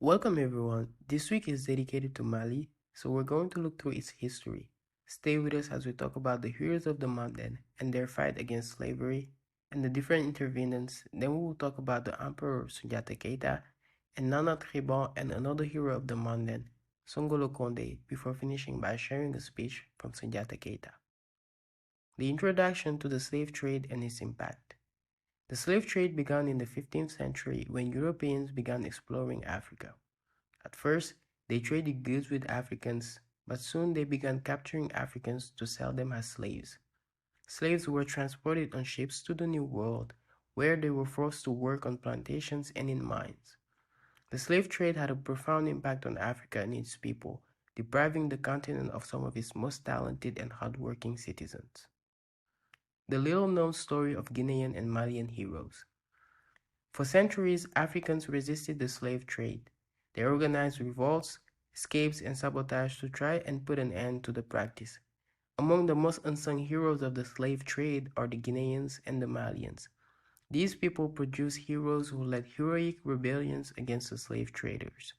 Welcome everyone. This week is dedicated to Mali, so we're going to look through its history. Stay with us as we talk about the heroes of the Manden and their fight against slavery and the different intervenants. Then we will talk about the Emperor SOUNDIATA KEITA and NANAN and another hero of the Manden, SOGOLON-KONDE, before finishing by sharing a speech from SOUNDIATA KEITA. The introduction to the slave trade and its impact. The slave trade began in the 15th century when Europeans began exploring Africa. At first, they traded goods with Africans, but soon they began capturing Africans to sell them as slaves. Slaves were transported on ships to the New World, where they were forced to work on plantations and in mines. The slave trade had a profound impact on Africa and its people, depriving the continent of some of its most talented and hardworking citizens. The little-known story of Guinean and Malian heroes. For centuries, Africans resisted the slave trade. They organized revolts, escapes, and sabotage to try and put an end to the practice. Among the most unsung heroes of the slave trade are the Guineans and the Malians. These people produced heroes who led heroic rebellions against the slave traders.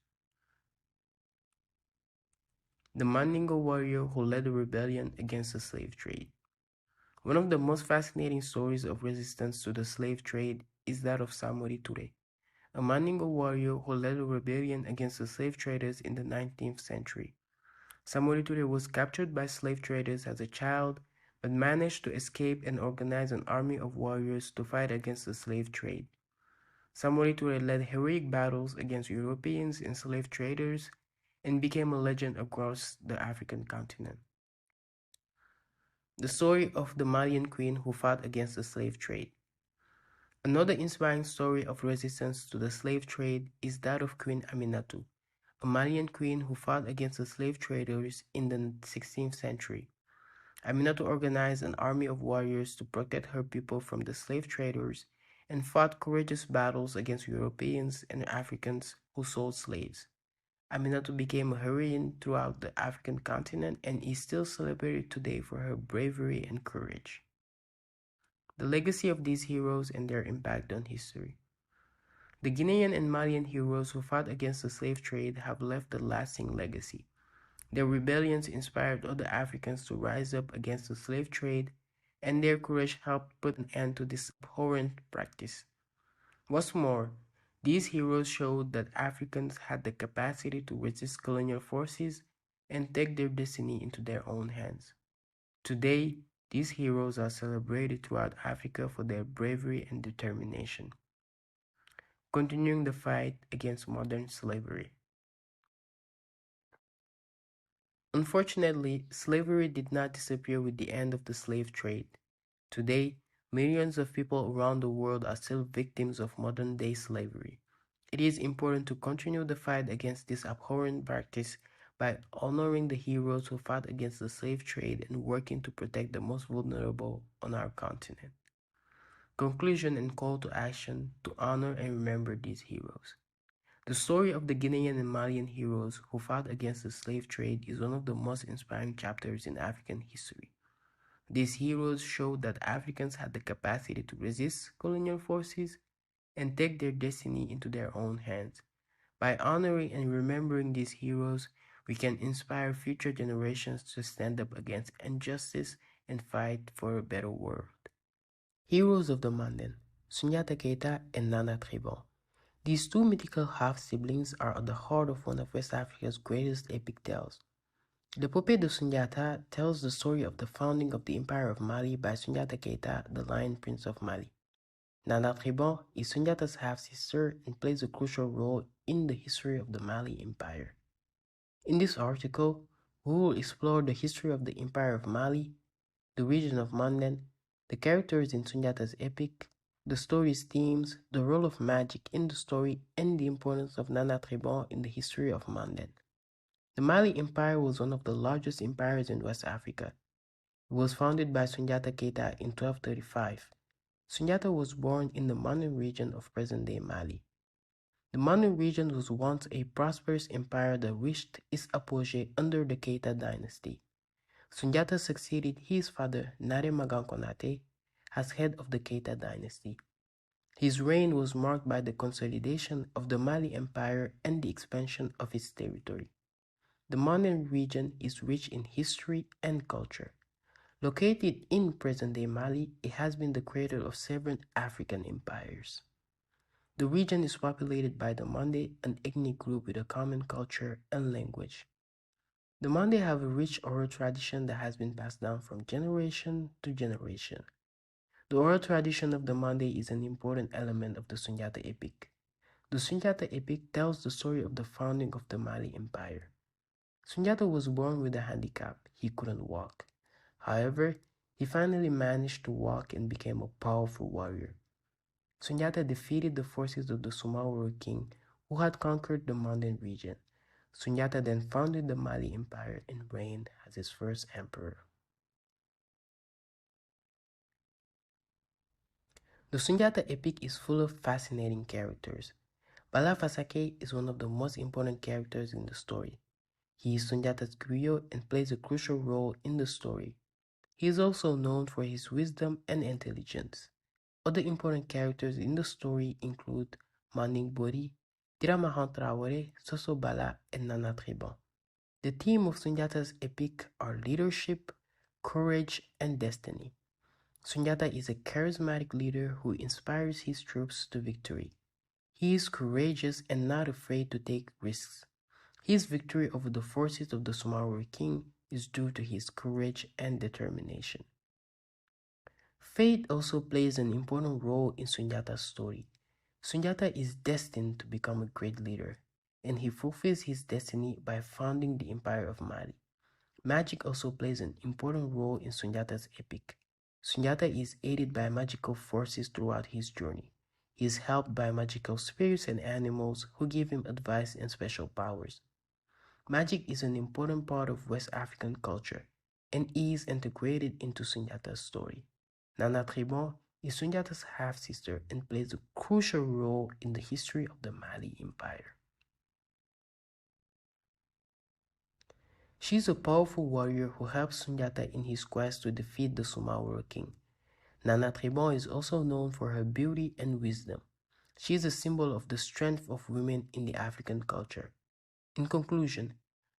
The Mandingo warrior who led a rebellion against the slave trade. One of the most fascinating stories of resistance to the slave trade is that of SAMORY, a Mandingo warrior who led a rebellion against the slave traders in the 19th century. SAMORY was captured by slave traders as a child, but managed to escape and organize an army of warriors to fight against the slave trade. SAMORY led heroic battles against Europeans and slave traders and became a legend across the African continent. The story of the Malian queen who fought against the slave trade. Another inspiring story of resistance to the slave trade is that of Queen AMINATOU, a Malian queen who fought against the slave traders in the 16th century. AMINATOU organized an army of warriors to protect her people from the slave traders and fought courageous battles against Europeans and Africans who sold slaves. AMINATOU became a heroine throughout the African continent and is still celebrated today for her bravery and courage. The legacy of these heroes and their impact on history. The Guinean and Malian heroes who fought against the slave trade have left a lasting legacy. Their rebellions inspired other Africans to rise up against the slave trade, and their courage helped put an end to this abhorrent practice. What's more, these heroes showed that Africans had the capacity to resist colonial forces and take their destiny into their own hands. Today, these heroes are celebrated throughout Africa for their bravery and determination. Continuing the fight against modern slavery. Unfortunately, slavery did not disappear with the end of the slave trade. Today, millions of people around the world are still victims of modern-day slavery. It is important to continue the fight against this abhorrent practice by honoring the heroes who fought against the slave trade and working to protect the most vulnerable on our continent. Conclusion and call to action to honor and remember these heroes. The story of the Guinean and Malian heroes who fought against the slave trade is one of the most inspiring chapters in African history. These heroes showed that Africans had the capacity to resist colonial forces and take their destiny into their own hands. By honoring and remembering these heroes, we can inspire future generations to stand up against injustice and fight for a better world. Heroes of the Manden, SOUNDIATA KEITA and NANAN. These two mythical half-siblings are at the heart of one of West Africa's greatest epic tales. The Epopée de SOUNDIATA tells the story of the founding of the Empire of Mali by SOUNDIATA KEITA, the Lion Prince of Mali. NANAN is SOUNDIATA's half-sister and plays a crucial role in the history of the Mali Empire. In this article, we will explore the history of the Empire of Mali, the region of Manden, the characters in SOUNDIATA's epic, the story's themes, the role of magic in the story, and the importance of NANAN in the history of Manden. The Mali Empire was one of the largest empires in West Africa. It was founded by SOUNDIATA KEITA in 1235. SOUNDIATA was born in the Manden region of present-day Mali. The Manden region was once a prosperous empire that reached its apogee under the KEITA dynasty. SOUNDIATA succeeded his father, Nare Magan Konate, as head of the KEITA dynasty. His reign was marked by the consolidation of the Mali Empire and the expansion of its territory. The Manden region is rich in history and culture. Located in present-day Mali, it has been the cradle of several African empires. The region is populated by the Mande, an ethnic group with a common culture and language. The Mande have a rich oral tradition that has been passed down from generation to generation. The oral tradition of the Mande is an important element of the Soundiata epic. The Soundiata epic tells the story of the founding of the Mali Empire. Soundiata was born with a handicap; he couldn't walk. However, he finally managed to walk and became a powerful warrior. Soundiata defeated the forces of the SAMORY king who had conquered the Manden region. Soundiata then founded the Mali Empire and reigned as its first emperor. The Soundiata epic is full of fascinating characters. Bala Fasake is one of the most important characters in the story. He is Soundiata's griot and plays a crucial role in the story. He is also known for his wisdom and intelligence. Other important characters in the story include Manding Bori, Diramahan Traore, Soso Bala, and Nana TRIBAN. The theme of Soundiata's epic are leadership, courage, and destiny. Soundiata is a charismatic leader who inspires his troops to victory. He is courageous and not afraid to take risks. His victory over the forces of the SAMORY king is due to his courage and determination. Fate also plays an important role in Soundiata's story. Soundiata is destined to become a great leader, and he fulfills his destiny by founding the Empire of Mali. Magic also plays an important role in Soundiata's epic. Soundiata is aided by magical forces throughout his journey. He is helped by magical spirits and animals who give him advice and special powers. Magic is an important part of West African culture and is integrated into Soundiata's story. Nana TRIBAN is Soundiata's half-sister and plays a crucial role in the history of the Mali Empire. She is a powerful warrior who helps Soundiata in his quest to defeat the SAMORY king. Nana TRIBAN is also known for her beauty and wisdom. She is a symbol of the strength of women in the African culture. In conclusion,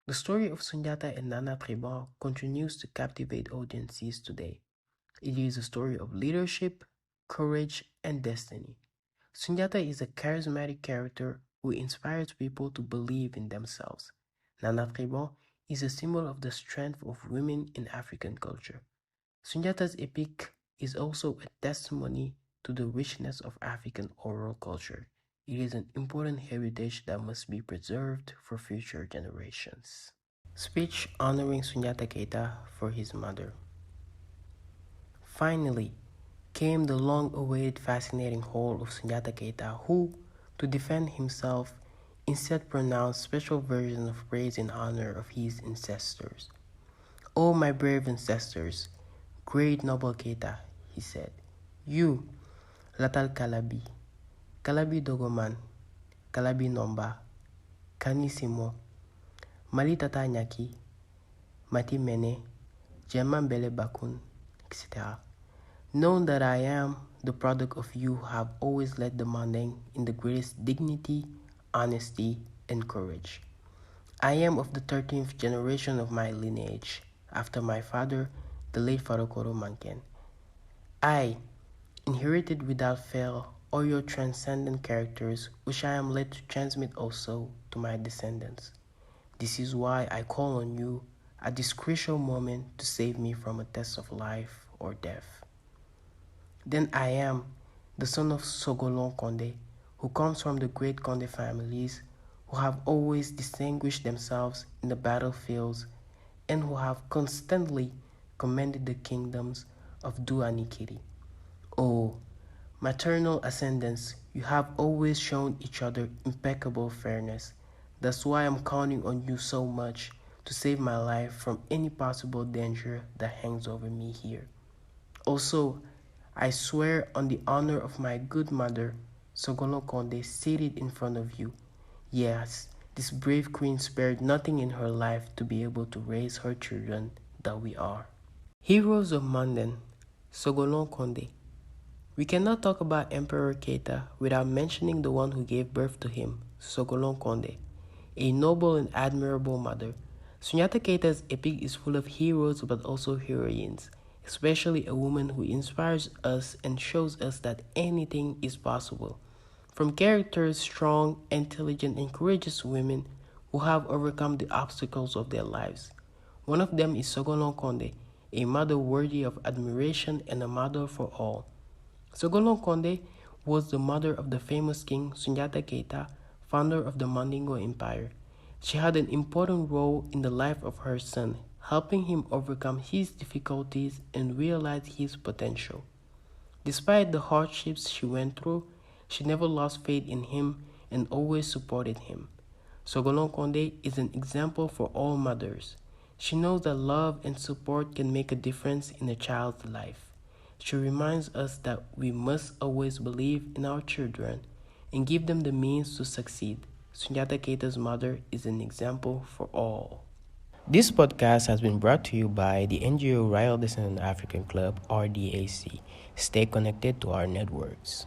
the story of Soundiata and Nana TRIBAN continues to captivate audiences today. It is a story of leadership, courage, and destiny. Soundiata is a charismatic character who inspires people to believe in themselves. Nana TRIBAN is a symbol of the strength of women in African culture. Soundiata's epic is also a testimony to the richness of African oral culture. It is an important heritage that must be preserved for future generations. Speech honoring Soundiata KEITA for his mother. Finally came the long-awaited fascinating haul of Soundiata KEITA who, to defend himself, instead pronounced special versions of praise in honor of his ancestors. "Oh, my brave ancestors, great noble KEITA," he said. "You, Latal Kalabi, Kalabi Dogoman, Kalabi Nomba, Kanisimo, Mali Tata Nyaki, Mati Mene, Jeman Bele Bakun, etc. Know that I am the product of you who have always led the Manden in the greatest dignity, honesty, and courage. I am of the 13th generation of my lineage, after my father, the late Farokoro Manken. I inherited without fail all your transcendent characters, which I am led to transmit also to my descendants. This is why I call on you at this crucial moment to save me from a test of life or death. Then I am the son of SOGOLON-KONDE, who comes from the great Konde families, who have always distinguished themselves in the battlefields and who have constantly commanded the kingdoms of Duanikiri. Oh, maternal ascendants, you have always shown each other impeccable fairness. That's why I'm counting on you so much to save my life from any possible danger that hangs over me here. Also, I swear on the honor of my good mother, SOGOLON-KONDE, seated in front of you. Yes, this brave queen spared nothing in her life to be able to raise her children that we are. Heroes of Manden, SOGOLON-KONDE. We cannot talk about Emperor KEITA without mentioning the one who gave birth to him, SOGOLON-KONDE, a noble and admirable mother. Soundiata Keita's epic is full of heroes but also heroines, especially a woman who inspires us and shows us that anything is possible. From characters strong, intelligent, and courageous women who have overcome the obstacles of their lives. One of them is SOGOLON-KONDE, a mother worthy of admiration and a model for all. SOGOLON-KONDE was the mother of the famous king Soundiata Keita, founder of the Mandingo Empire. She had an important role in the life of her son, helping him overcome his difficulties and realize his potential. Despite the hardships she went through, she never lost faith in him and always supported him. SOGOLON-KONDE is an example for all mothers. She knows that love and support can make a difference in a child's life. She reminds us that we must always believe in our children and give them the means to succeed. Soundiata Keita's mother is an example for all. This podcast has been brought to you by the NGO Royal Descendant African Club, RDAC. Stay connected to our networks.